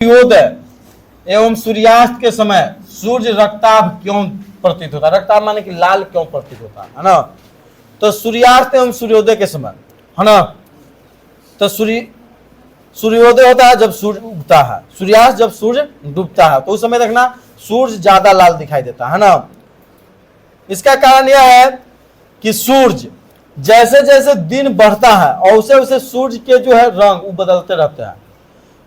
सूर्योदय एवं सूर्यास्त के समय सूर्य रक्ताभ क्यों प्रतीत होता है? रक्ताभ माने कि लाल क्यों प्रतीत होता है ना? तो सूर्यास्त एवं सूर्योदय के समय, है ना, तो सूर्योदय होता है जब सूर्य उगता है, सूर्यास्त जब सूर्य डूबता है, तो उस समय देखना सूर्य ज्यादा लाल दिखाई देता है ना। इसका कारण यह है कि सूर्य जैसे जैसे दिन बढ़ता है और उसे उसे सूर्य के जो है रंग वो बदलते रहते हैं।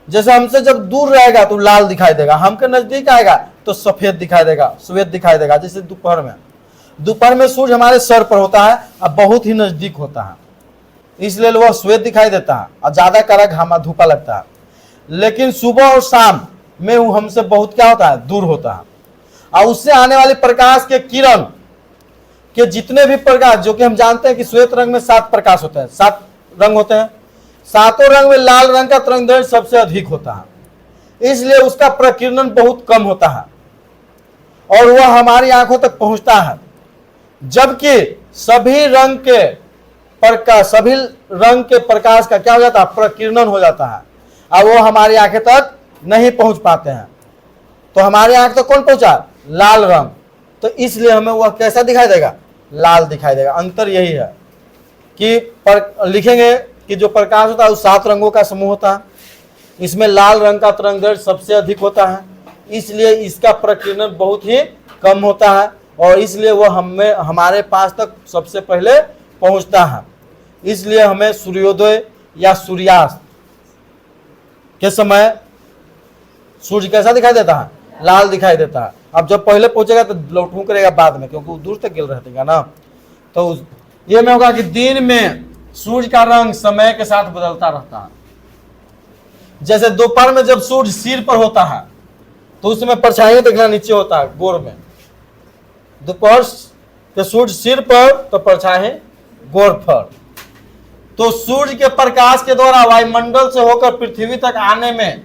जैसे हमसे जब दूर रहेगा तो लाल दिखाई देगा, हमके नजदीक आएगा तो सफेद दिखाई देगा, श्वेत दिखाई देगा। जैसे दोपहर में सूर्य हमारे सर पर होता है और बहुत ही नजदीक होता है, इसलिए वह श्वेत दिखाई देता है और ज्यादा कड़ा घामा धूपा लगता है। लेकिन सुबह और शाम में वो हमसे बहुत क्या होता है, दूर होता है, और उससे आने वाले प्रकाश के किरण के जितने भी प्रकाश, जो कि हम जानते हैं कि श्वेत रंग में 7 प्रकाश होते हैं, 7 रंग होते हैं, 7 रंग में लाल रंग का तरंगदैर्घ्य सबसे अधिक होता है, इसलिए उसका प्रकीर्णन बहुत कम होता है और वह हमारी आंखों तक पहुंचता है। जबकि सभी रंग के प्रकाश का क्या हो जाता है, प्रकीर्णन हो जाता है और वो हमारी आंखें तक नहीं पहुंच पाते हैं। तो हमारी आंख तक कौन पहुंचा, लाल रंग, तो इसलिए हमें वह कैसा दिखाई देगा, लाल दिखाई देगा। अंतर यही है कि लिखेंगे कि जो प्रकाश होता है वो 7 रंगों का समूह होता है, इसमें लाल रंग का तरंगदैर्घ्य सबसे अधिक होता है, इसलिए इसका प्रकीर्णन बहुत ही कम होता है और इसलिए वह हमारे पास तक सबसे पहले पहुंचता है। इसलिए हमें सूर्योदय या सूर्यास्त के समय सूर्य कैसा दिखाई देता है, लाल दिखाई देता है। अब जब पहले पहुंचेगा तो लौटू करेगा बाद में, क्योंकि वो दूर तक गिर रहेगा ना। तो ये में होगा कि दिन में सूर्य का रंग समय के साथ बदलता रहता है। जैसे दोपहर में जब सूर्य सिर पर होता है तो उस समय परछाई देखना नीचे होता है, गोर में। दोपहर के सूर्य सिर पर तो परछाई गोर पर। तो सूर्य के प्रकाश के द्वारा वायुमंडल से होकर पृथ्वी तक आने में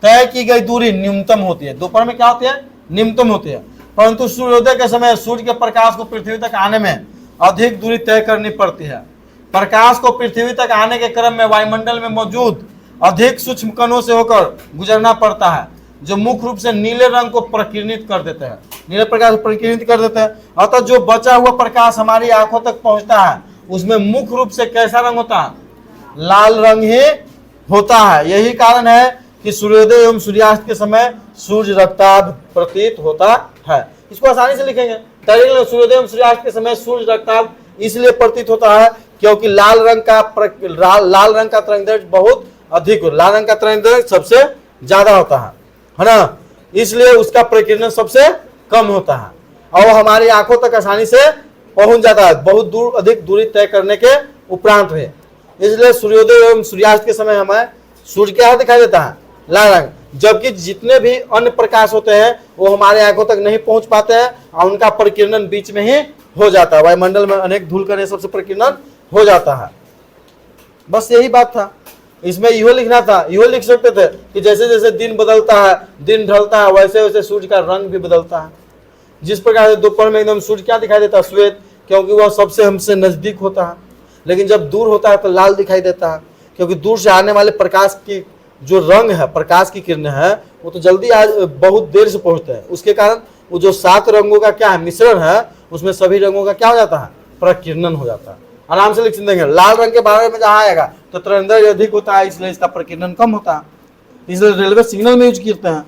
तय की गई दूरी न्यूनतम होती है। दोपहर में क्या होती है, न्यूनतम होती है, परंतु सूर्योदय के समय सूर्य के प्रकाश को पृथ्वी तक आने में अधिक दूरी तय करनी पड़ती है। प्रकाश को पृथ्वी तक आने के क्रम में वायुमंडल में मौजूद अधिक सूक्ष्म कणों से होकर गुजरना पड़ता है, जो मुख्य रूप से नीले रंग को प्रकीर्णित कर देते हैं, नीले प्रकाश को प्रकीर्णित कर देते हैं। अतः जो बचा हुआ प्रकाश हमारी आंखों तक पहुंचता है उसमें मुख्य रूप से कैसा रंग होता है, लाल रंग ही होता है। यही कारण है कि सूर्योदय एवं सूर्यास्त के समय सूर्य रक्ताभ प्रतीत होता है। इसको आसानी से लिखेंगे, सूर्योदय एवं सूर्यास्त के समय सूर्य रक्ताभ इसलिए प्रतीत होता है क्योंकि लाल रंग का तरंगदैर्घ्य बहुत अधिक, लाल रंग का तरंगदैर्घ्य सबसे ज्यादा होता है ना, इसलिए उसका प्रकीर्णन सबसे कम होता है और हमारी आंखों तक आसानी से पहुंच जाता है, बहुत दूर अधिक दूरी तय करने के उपरांत में। इसलिए सूर्योदय एवं सूर्यास्त के समय हमें सूर्य क्या दिखाई देता है, लाल रंग, जबकि जितने भी अन्य प्रकाश होते हैं वो हमारे आंखों तक नहीं पहुंच पाते हैं और उनका प्रकीर्णन बीच में ही हो जाता है। वायुमंडल में अनेक धूलकण सबसे प्रकीर्णन हो जाता है। बस यही बात था, इसमें इहो लिखना था। इहो लिख सकते थे कि जैसे जैसे दिन बदलता है, दिन ढलता है, वैसे वैसे सूर्य का रंग भी बदलता है। जिस प्रकार से दोपहर में एकदम सूर्य क्या दिखाई देता है, श्वेत, क्योंकि वह सबसे हमसे नजदीक होता है। लेकिन जब दूर होता है तो लाल दिखाई देता है, क्योंकि दूर से आने वाले प्रकाश की जो रंग है, प्रकाश की किरणें है, वो तो जल्दी आज बहुत देर से पहुंचते हैं। उसके कारण वो जो 7 रंगों का क्या है, मिश्रण है, उसमें सभी रंगों का क्या हो जाता है, प्रकीर्णन हो जाता है। आराम से लिख देंगे। लाल रंग के बारे में जहां आएगा तो तरंगदैर्घ्य अधिक होता है, इसलिए इसका प्रकीर्णन कम होता है, इसलिए रेलवे सिग्नल में यूज करते हैं।